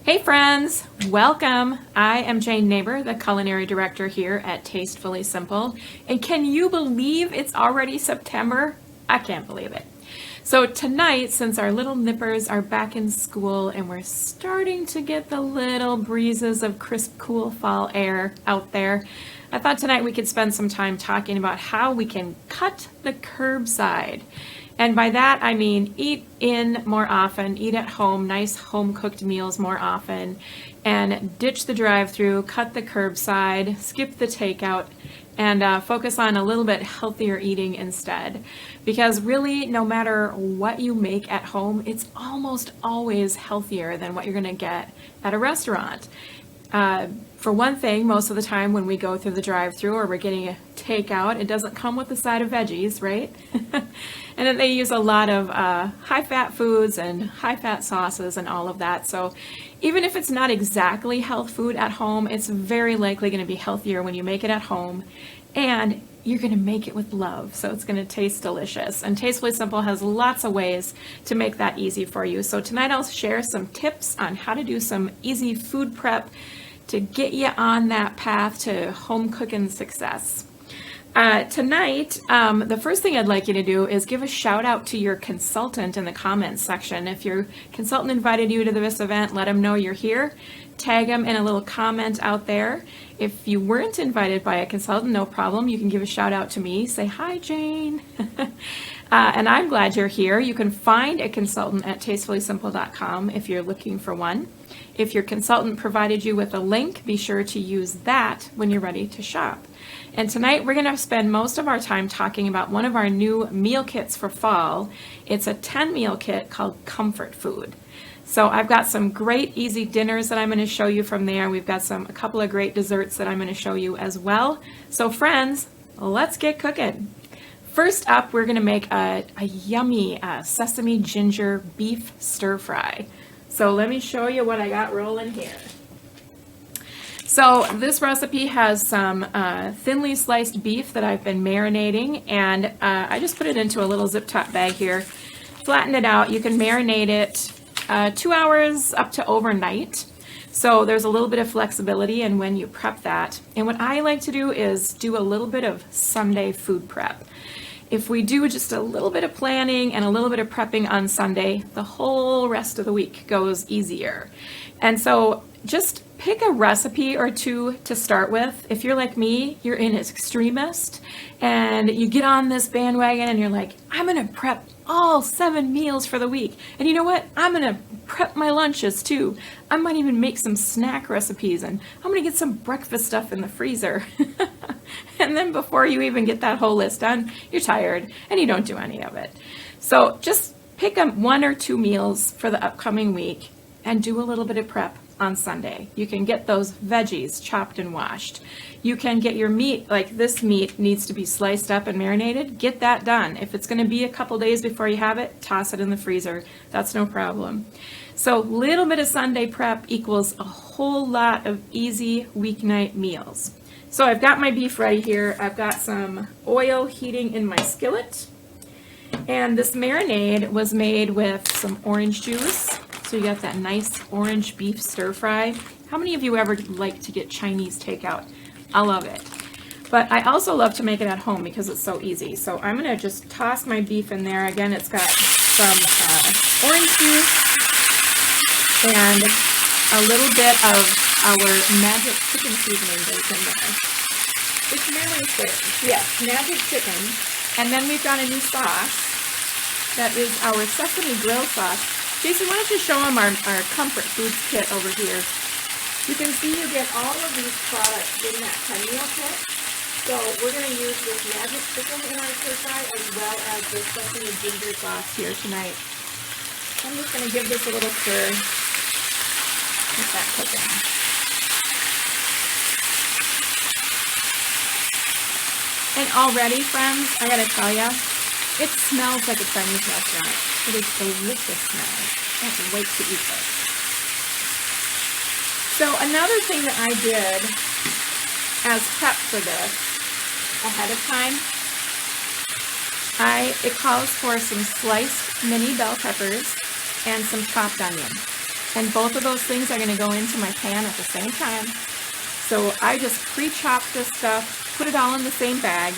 Hey friends, welcome. I am Jane Neighbor, the culinary director here at Tastefully Simple. And can you believe it's already September? I can't believe it. So tonight, since our little nippers are back in school and we're starting to get the little breezes of crisp, cool fall air out there, I thought tonight we could spend some time talking about how we can cut the curbside. And by that, I mean eat in more often, eat at home, nice home-cooked meals more often, and ditch the drive-thru, cut the curbside, skip the takeout, and focus on a little bit healthier eating instead. Because really, no matter what you make at home, it's almost always healthier than what you're going to get at a restaurant. For one thing, most of the time when we go through the drive-thru or we're getting a takeout, it doesn't come with a side of veggies, right? And then they use a lot of high-fat foods and high-fat sauces and all of that. So even if it's not exactly health food at home, it's very likely going to be healthier when you make it at home. And you're going to make it with love, so it's going to taste delicious. And Tastefully Simple has lots of ways to make that easy for you. So tonight I'll share some tips on how to do some easy food prep to get you on that path to home cooking success. Tonight, the first thing I'd like you to do is give a shout out to your consultant in the comments section. If your consultant invited you to this event, let them know you're here. Tag them in a little comment out there. If you weren't invited by a consultant, no problem. You can give a shout out to me. Say, hi, Jane. And I'm glad you're here. You can find a consultant at tastefullysimple.com if you're looking for one. If your consultant provided you with a link, be sure to use that when you're ready to shop. And tonight we're going to spend most of our time talking about one of our new meal kits for fall. It's a 10 meal kit called Comfort Food. So I've got some great easy dinners that I'm going to show you from there. We've got a couple of great desserts that I'm going to show you as well. So friends, let's get cooking. First up, we're going to make a yummy sesame ginger beef stir fry. So let me show you what I got rolling here. So this recipe has some thinly sliced beef that I've been marinating, and I just put it into a little zip top bag here, flatten it out. You can marinate it 2 hours up to overnight. So there's a little bit of flexibility in when you prep that. And what I like to do is do a little bit of Sunday food prep. If we do just a little bit of planning and a little bit of prepping on Sunday, the whole rest of the week goes easier. And so just pick a recipe or two to start with. If you're like me, you're an extremist and you get on this bandwagon and you're like, I'm going to prep all 7 meals for the week. And you know what? I'm going to prep my lunches too. I might even make some snack recipes and I'm going to get some breakfast stuff in the freezer. And then before you even get that whole list done, you're tired and you don't do any of it. So just pick 1 or 2 meals for the upcoming week and do a little bit of prep on Sunday. You can get those veggies chopped and washed. You can get your meat, like this meat needs to be sliced up and marinated, get that done. If it's going to be a couple days before you have it, toss it in the freezer. That's no problem. So little bit of Sunday prep equals a whole lot of easy weeknight meals. So I've got my beef ready here. I've got some oil heating in my skillet. And this marinade was made with some orange juice. So you got that nice orange beef stir fry. How many of you ever like to get Chinese takeout? I love it. But I also love to make it at home because it's so easy. So I'm going to just toss my beef in there. Again, it's got some orange juice and a little bit of our magic chicken seasoning that's in there. It's really good. Yes, magic chicken. And then we've got a new sauce. That is our sesame grill sauce. Jason, why don't you show them our Comfort Foods kit over here. You can see you get all of these products in that 10 meal kit. So we're going to use this magic chicken in our stir fry as well as this sesame ginger sauce here tonight. I'm just going to give this a little stir. Get that cooking. And already, friends, I got to tell you, it smells like a Chinese restaurant. It is delicious smell. I can't wait to eat this. So another thing that I did as prep for this ahead of time, it calls for some sliced mini bell peppers and some chopped onion. and both of those things are going to go into my pan at the same time. So I just pre-chop this stuff, put it all in the same bag.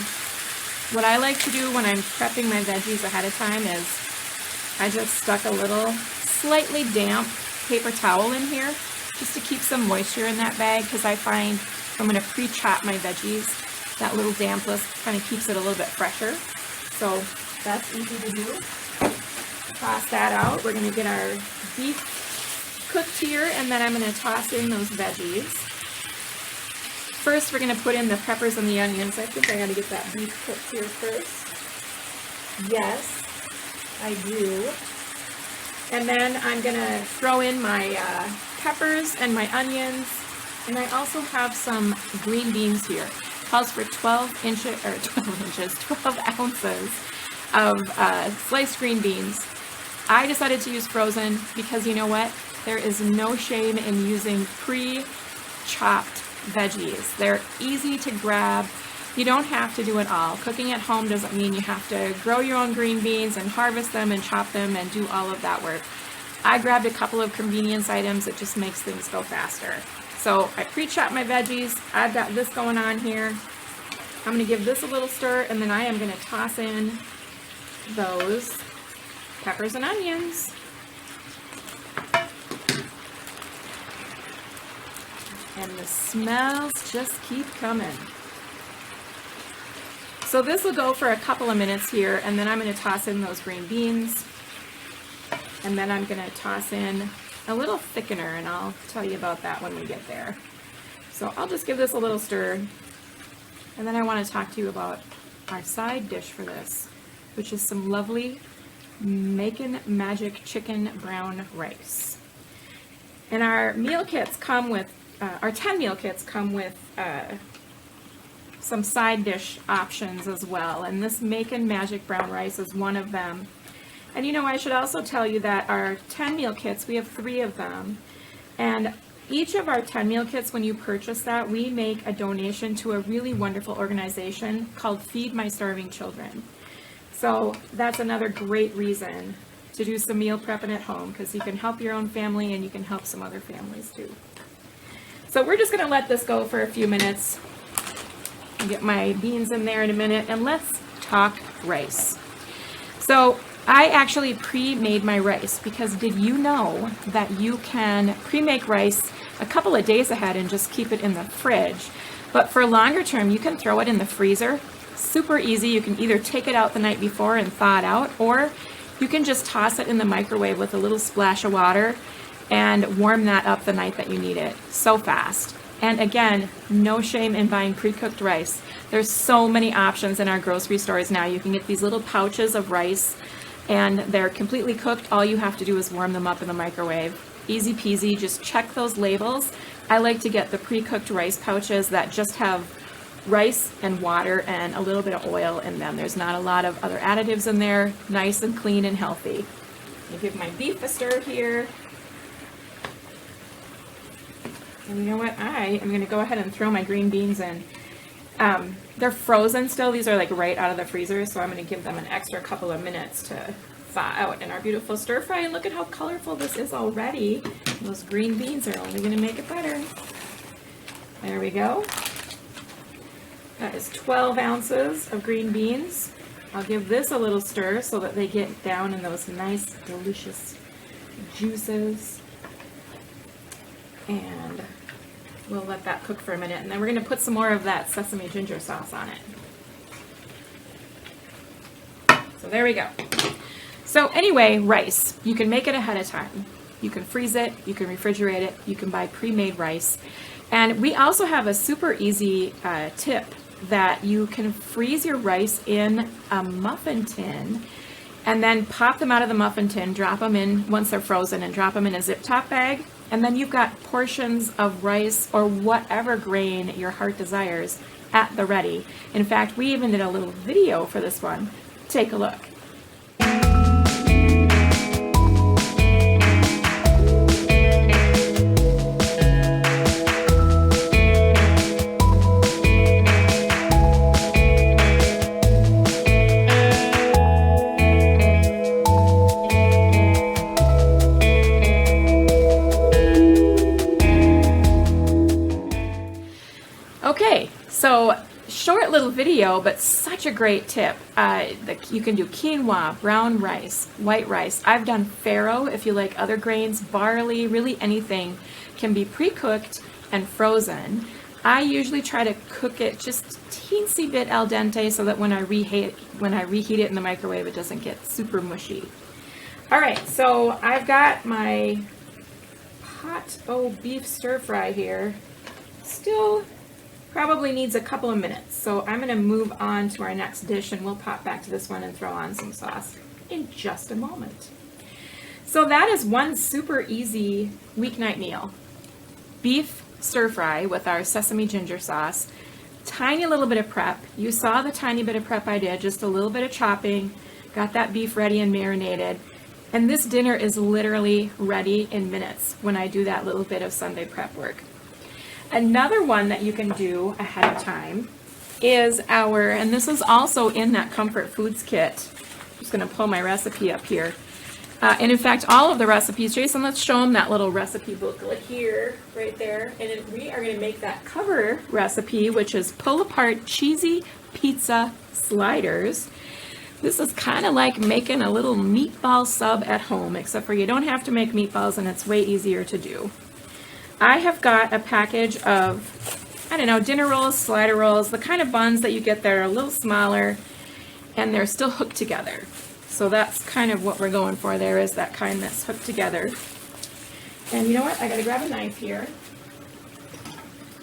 What I like to do when I'm prepping my veggies ahead of time is I just stuck a little slightly damp paper towel in here just to keep some moisture in that bag, because I find I'm going to pre-chop my veggies, that little dampness kind of keeps it a little bit fresher. So that's easy to do. Toss that out. We're going to get our beef cooked here, and then I'm going to toss in those veggies. First, we're going to put in the peppers and the onions. I think I got to get that beef cooked here first. Yes, I do. And then I'm going to throw in my peppers and my onions. And I also have some green beans here. It calls for 12 ounces of sliced green beans. I decided to use frozen because, you know what? There is no shame in using pre-chopped veggies. They're easy to grab. You don't have to do it all. Cooking at home doesn't mean you have to grow your own green beans and harvest them and chop them and do all of that work. I grabbed a couple of convenience items. It just makes things go faster. So I pre-chopped my veggies. I've got this going on here. I'm going to give this a little stir, and then I am going to toss in those peppers and onions. And the smells just keep coming. So this will go for a couple of minutes here, and then I'm going to toss in those green beans. And then I'm going to toss in a little thickener, and I'll tell you about that when we get there. So I'll just give this a little stir. And then I want to talk to you about our side dish for this, which is some lovely Macon Magic Chicken Brown Rice. And our meal kits come with our 10 meal kits come with some side dish options as well, and this Macon Magic Brown Rice is one of them. And you know, I should also tell you that our 10 meal kits, we have 3 of them, and each of our 10 meal kits, when you purchase that, we make a donation to a really wonderful organization called Feed My Starving Children. So that's another great reason to do some meal prepping at home, because you can help your own family and you can help some other families too. So we're just going to let this go for a few minutes. I'll get my beans in there in a minute, and let's talk rice. So I actually pre-made my rice, because did you know that you can pre-make rice a couple of days ahead and just keep it in the fridge? But for longer term, you can throw it in the freezer. Super easy. You can either take it out the night before and thaw it out, or you can just toss it in the microwave with a little splash of water and warm that up the night that you need it. So fast. And again, no shame in buying pre-cooked rice. There's so many options in our grocery stores now. You can get these little pouches of rice, and they're completely cooked. All you have to do is warm them up in the microwave. Easy peasy. Just check those labels. I like to get the pre-cooked rice pouches that just have rice and water and a little bit of oil in them. There's not a lot of other additives in there. Nice and clean and healthy. I give my beef a stir here. And you know what? I am going to go ahead and throw my green beans in. They're frozen still. These are like right out of the freezer, so I'm going to give them an extra couple of minutes to thaw out in our beautiful stir fry. And look at how colorful this is already. Those green beans are only going to make it better. There we go. That is 12 ounces of green beans. I'll give this a little stir so that they get down in those nice, delicious juices. And we'll let that cook for a minute, and then we're going to put some more of that sesame ginger sauce on it. So there we go. So anyway, rice. You can make it ahead of time. You can freeze it, you can refrigerate it, you can buy pre-made rice. And we also have a super easy tip that you can freeze your rice in a muffin tin, and then pop them out of the muffin tin, drop them in once they're frozen, and drop them in a zip top bag. And then you've got portions of rice or whatever grain your heart desires at the ready. In fact, we even did a little video for this one. Take a look. So short little video, but such a great tip. You can do quinoa, brown rice, white rice. I've done farro if you like other grains, barley, really anything can be pre-cooked and frozen. I usually try to cook it just teensy bit al dente so that when I reheat it in the microwave, it doesn't get super mushy. All right, so I've got my hot beef stir fry here. Still probably needs a couple of minutes, so I'm going to move on to our next dish, and we'll pop back to this one and throw on some sauce in just a moment. So that is one super easy weeknight meal. Beef stir fry with our sesame ginger sauce. Tiny little bit of prep. You saw the tiny bit of prep I did, just a little bit of chopping. Got that beef ready and marinated. And this dinner is literally ready in minutes when I do that little bit of Sunday prep work. Another one that you can do ahead of time is and this is also in that Comfort Foods kit. I'm just going to pull my recipe up here. And in fact, all of the recipes, Jason, let's show them that little recipe booklet here, right there. And we are going to make that cover recipe, which is pull apart cheesy pizza sliders. This is kind of like making a little meatball sub at home, except for you don't have to make meatballs and it's way easier to do. I have got a package of, I don't know, dinner rolls, slider rolls, the kind of buns that you get that are a little smaller and they're still hooked together. So that's kind of what we're going for there, is that kind that's hooked together. And you know what? I gotta grab a knife here.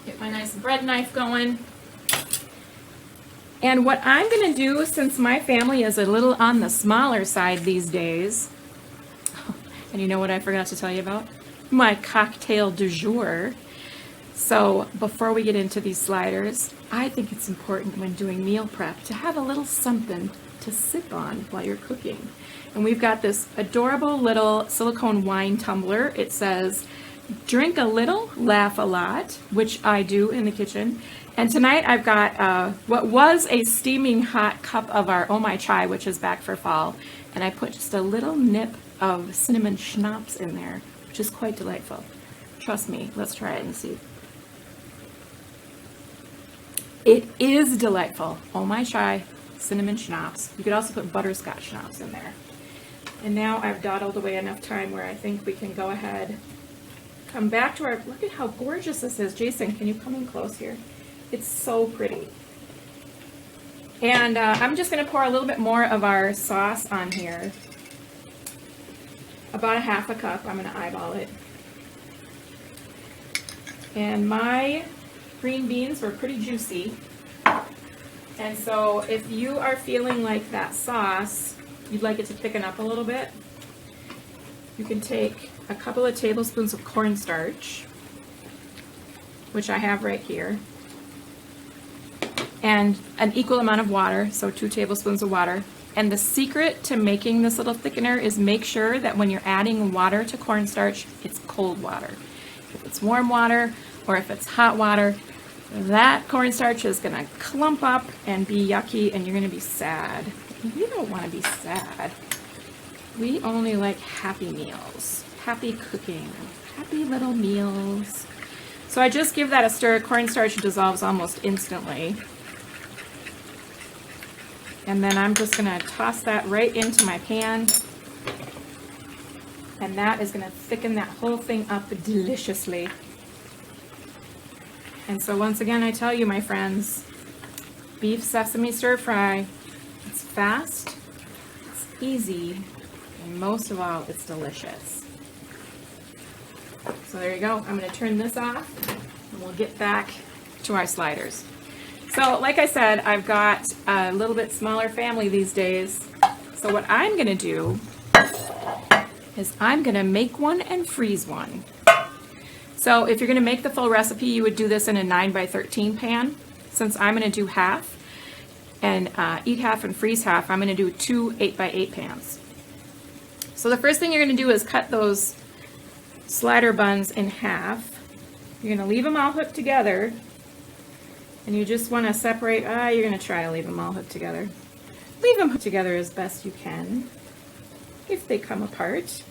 Get my nice bread knife going. And what I'm gonna do, since my family is a little on the smaller side these days, and you know what I forgot to tell you about? My cocktail du jour. So before we get into these sliders, I think it's important when doing meal prep to have a little something to sip on while you're cooking. And we've got this adorable little silicone wine tumbler. It says, drink a little, laugh a lot, which I do in the kitchen. And tonight I've got what was a steaming hot cup of our Oh My Chai, which is back for fall. And I put just a little nip of cinnamon schnapps in there, which is quite delightful. Trust me, let's try it and see. It is delightful. Oh My Chai, cinnamon schnapps. You could also put butterscotch schnapps in there. And now I've dawdled away enough time where I think we can go ahead, come back to our, look at how gorgeous this is. Jason, can you come in close here? It's so pretty. And I'm just gonna pour a little bit more of our sauce on here. About a half a cup, I'm gonna eyeball it. And my green beans were pretty juicy. And so if you are feeling like that sauce, you'd like it to thicken up a little bit, you can take a couple of tablespoons of cornstarch, which I have right here, and an equal amount of water, so 2 tablespoons of water. And the secret to making this little thickener is make sure that when you're adding water to cornstarch, it's cold water. If it's warm water or if it's hot water, that cornstarch is going to clump up and be yucky, and you're going to be sad. We don't want to be sad. We only like happy meals, happy cooking, happy little meals. So I just give that a stir. Cornstarch dissolves almost instantly. And then I'm just going to toss that right into my pan. And that is going to thicken that whole thing up deliciously. And so once again, I tell you, my friends, beef sesame stir fry, it's fast, it's easy, and most of all, it's delicious. So there you go. I'm going to turn this off, and we'll get back to our sliders. So like I said, I've got a little bit smaller family these days. So what I'm going to do is I'm going to make one and freeze one. So if you're going to make the full recipe, you would do this in a 9x13 pan. Since I'm going to do half and eat half and freeze half, I'm going to do 2 8x8 pans. So the first thing you're going to do is cut those slider buns in half. You're going to leave them all hooked together, and you just want to separate. You're going to try to leave them all hooked together. Leave them hooked together as best you can. If they come apart,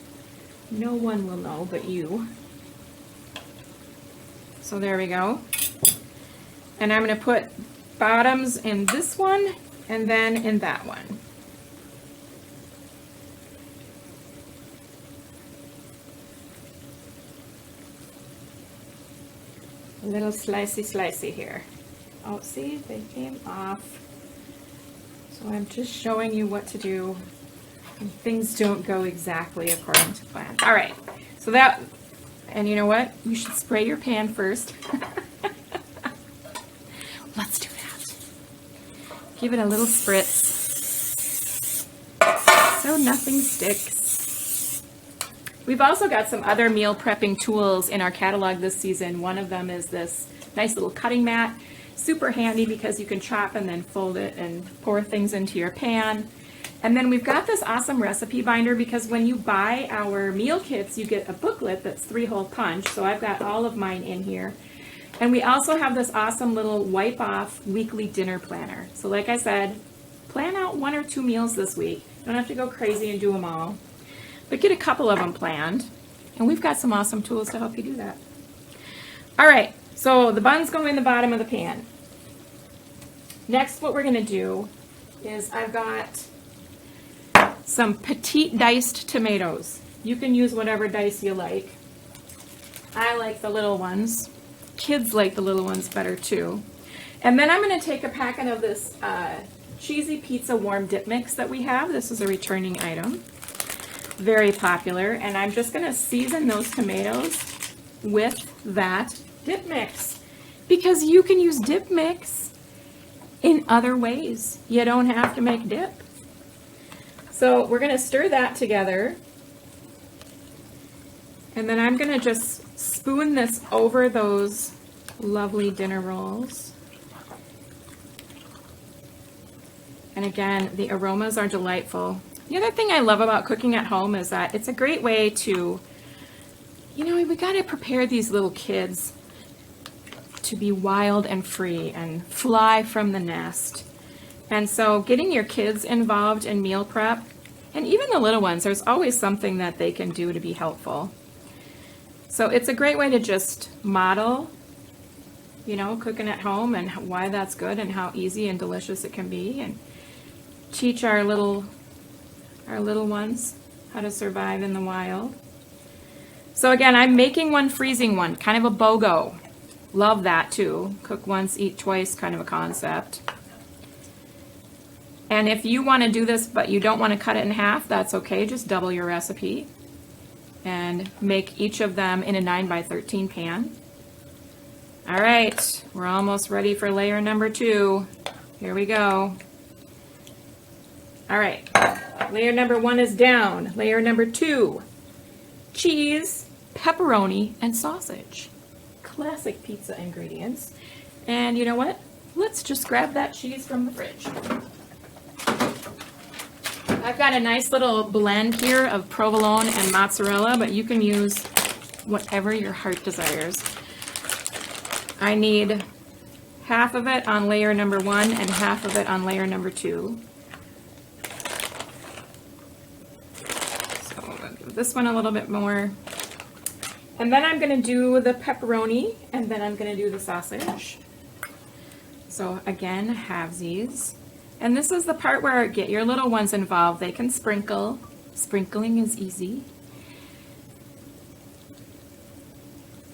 no one will know but you. So there we go. And I'm going to put bottoms in this one and then in that one. A little slicey here. Oh, see, they came off. So I'm just showing you what to do when things don't go exactly according to plan. All right, so that, and you know what? You should spray your pan first. Let's do that. Give it a little spritz so nothing sticks. We've also got some other meal prepping tools in our catalog this season. One of them is this nice little cutting mat. Super handy because you can chop and then fold it and pour things into your pan. And then we've got this awesome recipe binder because when you buy our meal kits, you get a booklet that's 3-hole punch. So I've got all of mine in here. And we also have this awesome little wipe off weekly dinner planner. So like I said, plan out 1 or 2 meals this week. You don't have to go crazy and do them all, but get a couple of them planned. And we've got some awesome tools to help you do that. All right, so the buns go in the bottom of the pan. Next, what we're going to do is I've got some petite diced tomatoes. You can use whatever dice you like. I like the little ones. Kids like the little ones better too. And then I'm going to take a packet of this cheesy pizza warm dip mix that we have. This is a returning item. Very popular. And I'm just going to season those tomatoes with that dip mix. Because you can use dip mix in other ways. You don't have to make dip. So we're going to stir that together. And then I'm going to just spoon this over those lovely dinner rolls. And again, the aromas are delightful. The other thing I love about cooking at home is that it's a great way to, you know, we got to prepare these little kids to be wild and free and fly from the nest. And so getting your kids involved in meal prep, and even the little ones, there's always something that they can do to be helpful. So it's a great way to just model, you know, cooking at home and why that's good and how easy and delicious it can be, and teach our little ones how to survive in the wild. So again, I'm making one, freezing one, kind of a BOGO. Love that too. Cook once, eat twice kind of a concept. And if you want to do this but you don't want to cut it in half, that's okay. Just double your recipe and make each of them in a 9x13 pan. All right, we're almost ready for layer number 2. Here we go. All right, layer number 1 is down. Layer number 2, cheese, pepperoni, and sausage. Classic pizza ingredients. And you know what? Let's just grab that cheese from the fridge. I've got a nice little blend here of provolone and mozzarella, but you can use whatever your heart desires. I need half of it on layer number 1 and half of it on layer number 2. So I'll give this one a little bit more. And then I'm going to do the pepperoni, and then I'm going to do the sausage. So again, halvesies. And this is the part where get your little ones involved. They can sprinkle. Sprinkling is easy.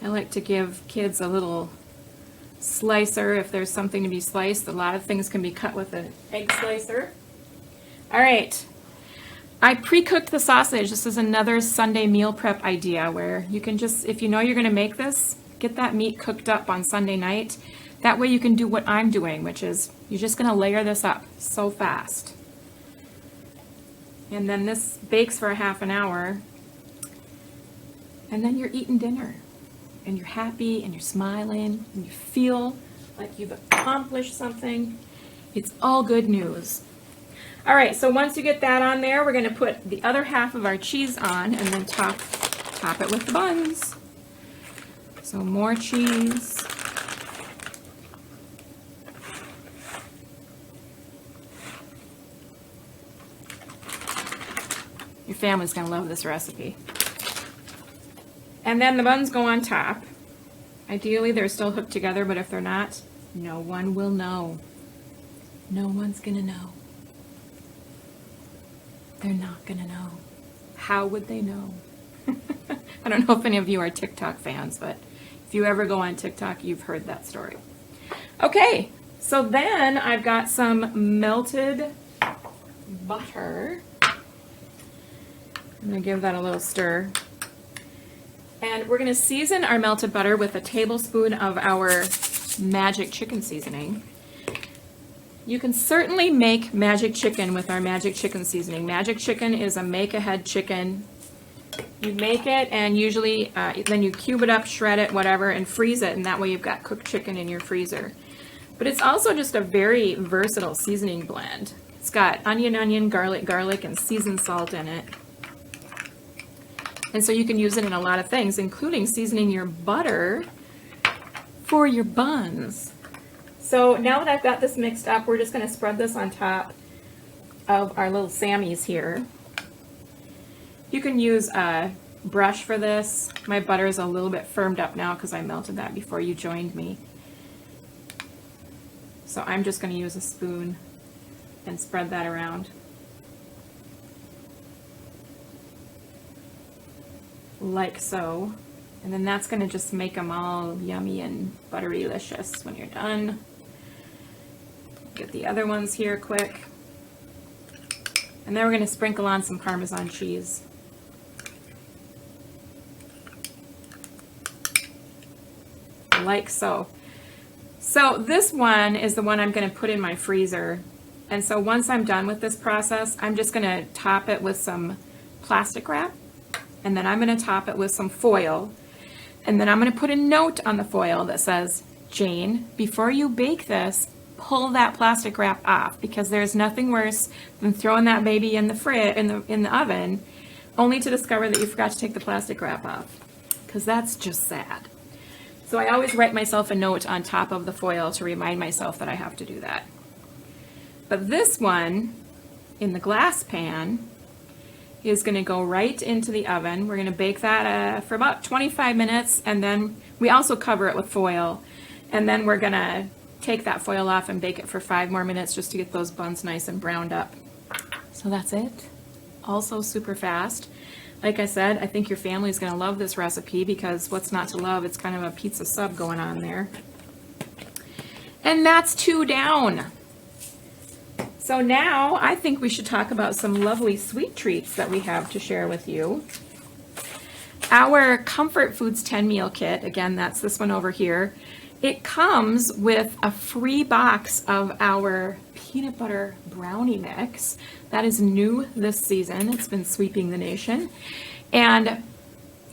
I like to give kids a little slicer if there's something to be sliced. A lot of things can be cut with an egg slicer. All right. I pre-cooked the sausage. This is another Sunday meal prep idea where you can just, if you know you're going to make this, get that meat cooked up on Sunday night. That way you can do what I'm doing, which is you're just going to layer this up so fast. And then this bakes for a half an hour. And then you're eating dinner. And you're happy and you're smiling and you feel like you've accomplished something. It's all good news. All right, so once you get that on there, we're going to put the other half of our cheese on and then top it with the buns. So more cheese. Your family's going to love this recipe. And then the buns go on top. Ideally, they're still hooked together, but if they're not, No one will know. No one's gonna know. They're not gonna know. How would they know? I don't know if any of you are TikTok fans, but if you ever go on TikTok, you've heard that story. Okay, so then I've got some melted butter. I'm gonna give that a little stir. And we're gonna season our melted butter with a tablespoon of our magic chicken seasoning. You can certainly make magic chicken with our magic chicken seasoning. Magic chicken is a make-ahead chicken. You make it and usually then you cube it up, shred it, whatever, and freeze it, and that way you've got cooked chicken in your freezer. But it's also just a very versatile seasoning blend. It's got onion, garlic, and seasoned salt in it. And so you can use it in a lot of things, including seasoning your butter for your buns. So now that I've got this mixed up, we're just going to spread this on top of our little Sammys here. You can use a brush for this. My butter is a little bit firmed up now because I melted that before you joined me. So I'm just going to use a spoon and spread that around. Like so. And then that's going to just make them all yummy and buttery-licious when you're done. Get the other ones here quick. And then we're going to sprinkle on some Parmesan cheese. Like so. So this one is the one I'm going to put in my freezer. And so once I'm done with this process, I'm just going to top it with some plastic wrap. And then I'm going to top it with some foil. And then I'm going to put a note on the foil that says, Jane, before you bake this, pull that plastic wrap off, because there's nothing worse than throwing that baby in the oven only to discover that you forgot to take the plastic wrap off, because that's just sad. So I always write myself a note on top of the foil to remind myself that I have to do that. But this one in the glass pan is going to go right into the oven. We're going to bake that for about 25 minutes, and then we also cover it with foil, and then we're going to take that foil off and bake it for 5 more minutes just to get those buns nice and browned up. So that's it. Also super fast. Like I said, I think your family is going to love this recipe, because what's not to love? It's kind of a pizza sub going on there. And that's 2 down. So now I think we should talk about some lovely sweet treats that we have to share with you. Our Comfort Foods 10 meal kit, again, that's this one over here. It comes with a free box of our peanut butter brownie mix. That is new this season. It's been sweeping the nation. And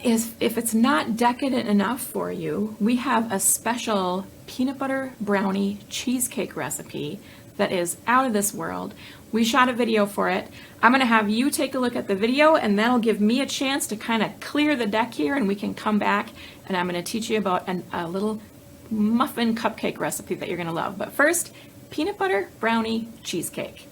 if it's not decadent enough for you, we have a special peanut butter brownie cheesecake recipe that is out of this world. We shot a video for it. I'm going to have you take a look at the video, and that'll give me a chance to kind of clear the deck here, and we can come back and I'm going to teach you about a little muffin cupcake recipe that you're going to love. But first, peanut butter brownie cheesecake.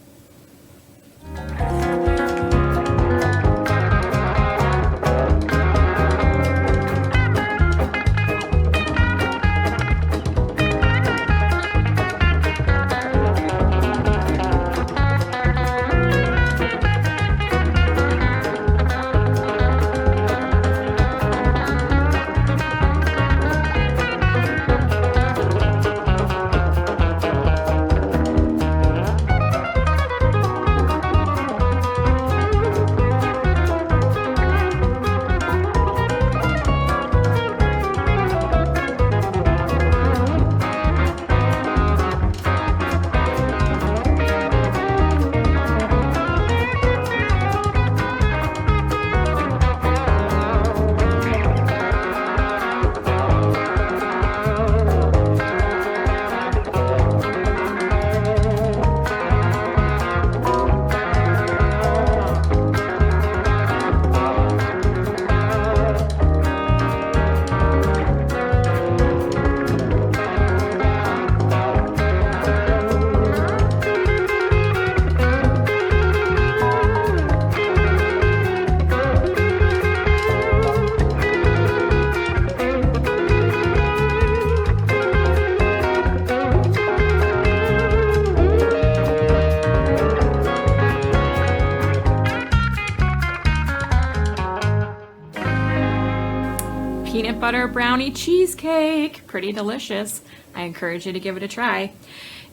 peanut butter brownie cheesecake. Pretty delicious. I encourage you to give it a try.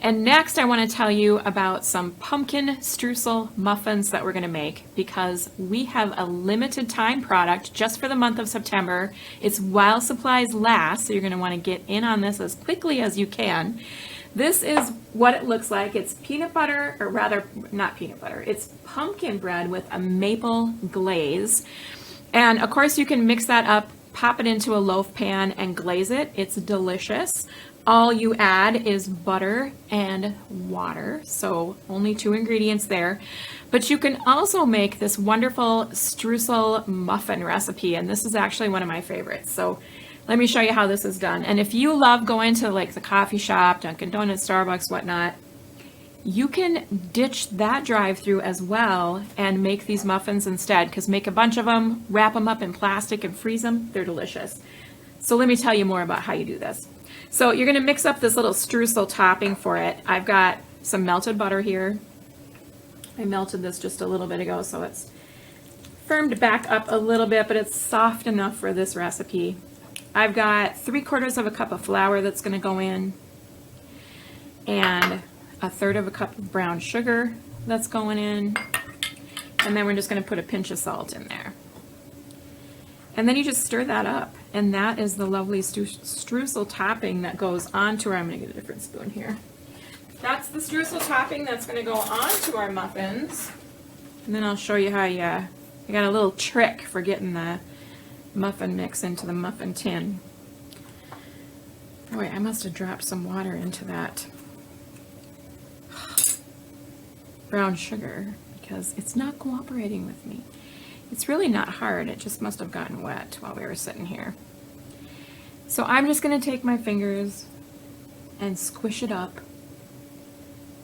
And next I want to tell you about some pumpkin streusel muffins that we're going to make, because we have a limited time product just for the month of September. It's while supplies last, so you're going to want to get in on this as quickly as you can. This is what it looks like. It's peanut butter, or rather not peanut butter, it's pumpkin bread with a maple glaze. And of course you can mix that up, pop it into a loaf pan and glaze it. It's delicious. All you add is butter and water, so only 2 ingredients there. But you can also make this wonderful streusel muffin recipe, and this is actually one of my favorites. So let me show you how this is done. And if you love going to like the coffee shop, Dunkin' Donuts, Starbucks, whatnot, you can ditch that drive-through as well and make these muffins instead, because make a bunch of them, wrap them up in plastic and freeze them. They're delicious. So let me tell you more about how you do this. So you're going to mix up this little streusel topping for it. I've got some melted butter here. I melted this just a little bit ago, so it's firmed back up a little bit, but it's soft enough for this recipe. I've got 3/4 of a cup of flour that's going to go in, and 1/3 of a cup of brown sugar that's going in, and then we're just going to put a pinch of salt in there. And then you just stir that up, and that is the lovely streusel topping that goes onto our, I'm going to get a different spoon here. That's the streusel topping that's going to go onto our muffins. And then I'll show you how I got a little trick for getting the muffin mix into the muffin tin. Boy, I must have dropped some water into that brown sugar because it's not cooperating with me. It's really not hard, it just must have gotten wet while we were sitting here. So I'm just going to take my fingers and squish it up,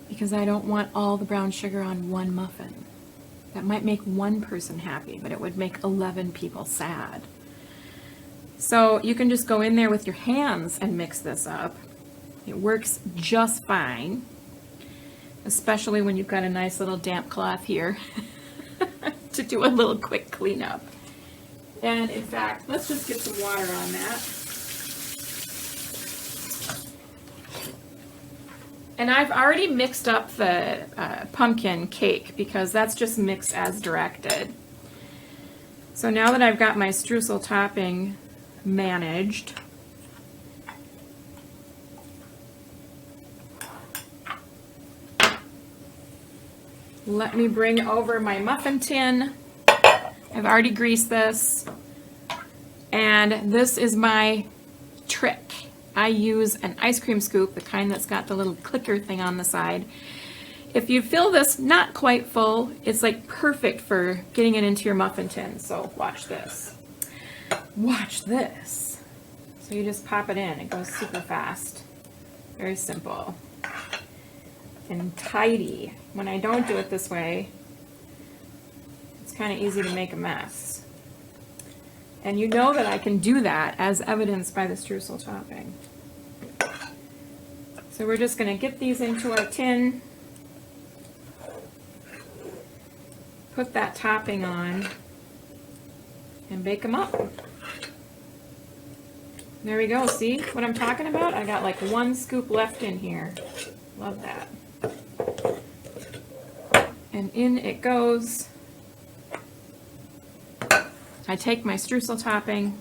because I don't want all the brown sugar on one muffin. That might make one person happy, but it would make 11 people sad. So you can just go in there with your hands and mix this up. It works just fine, especially when you've got a nice little damp cloth here to do a little quick cleanup. And in fact, let's just get some water on that. And I've already mixed up the pumpkin cake, because that's just mixed as directed. So now that I've got my streusel topping managed, let me bring over my muffin tin. I've already greased this, and this is my trick. I use an ice cream scoop, the kind that's got the little clicker thing on the side. If you fill this not quite full, it's like perfect for getting it into your muffin tin. So watch this. Watch this. So you just pop it in. It goes super fast. Very simple and tidy. When I don't do it this way, it's kind of easy to make a mess. And you know that I can do that, as evidenced by the streusel topping. So we're just going to get these into our tin, put that topping on, and bake them up. There we go. See what I'm talking about? I got like 1 scoop left in here. Love that. And in it goes. I take my streusel topping.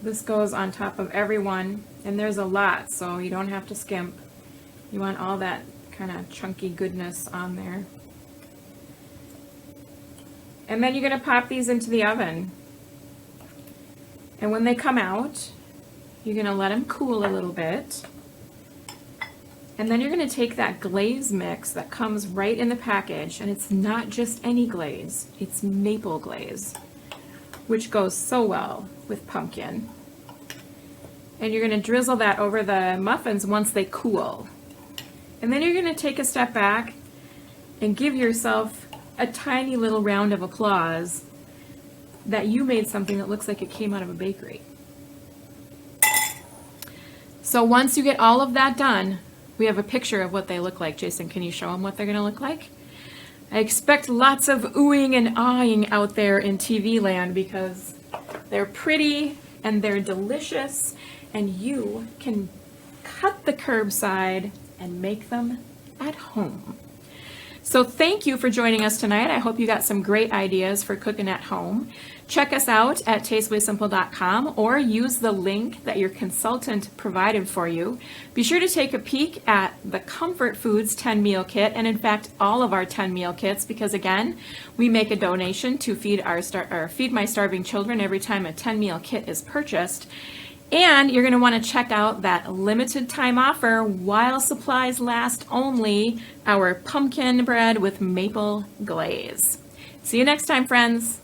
This goes on top of every one, and there's a lot, so you don't have to skimp. You want all that kind of chunky goodness on there. And then you're going to pop these into the oven. And when they come out, you're going to let them cool a little bit. And then you're going to take that glaze mix that comes right in the package, and it's not just any glaze, it's maple glaze, which goes so well with pumpkin. And you're going to drizzle that over the muffins once they cool. And then you're going to take a step back and give yourself a tiny little round of applause that you made something that looks like it came out of a bakery. So once you get all of that done, we have a picture of what they look like. Jason, can you show them what they're going to look like? I expect lots of oohing and ahhing out there in TV land, because They're pretty and they're delicious, and you can cut the curbside and make them at home. So thank you for joining us tonight. I hope you got some great ideas for cooking at home. Check us out at tastefullysimple.com or use the link that your consultant provided for you. Be sure to take a peek at the Comfort Foods 10 meal kit, and in fact all of our 10 meal kits, because again, we make a donation to Feed My Starving Children every time a 10 meal kit is purchased. And you're going to want to check out that limited time offer while supplies last only, our pumpkin bread with maple glaze. See you next time, friends.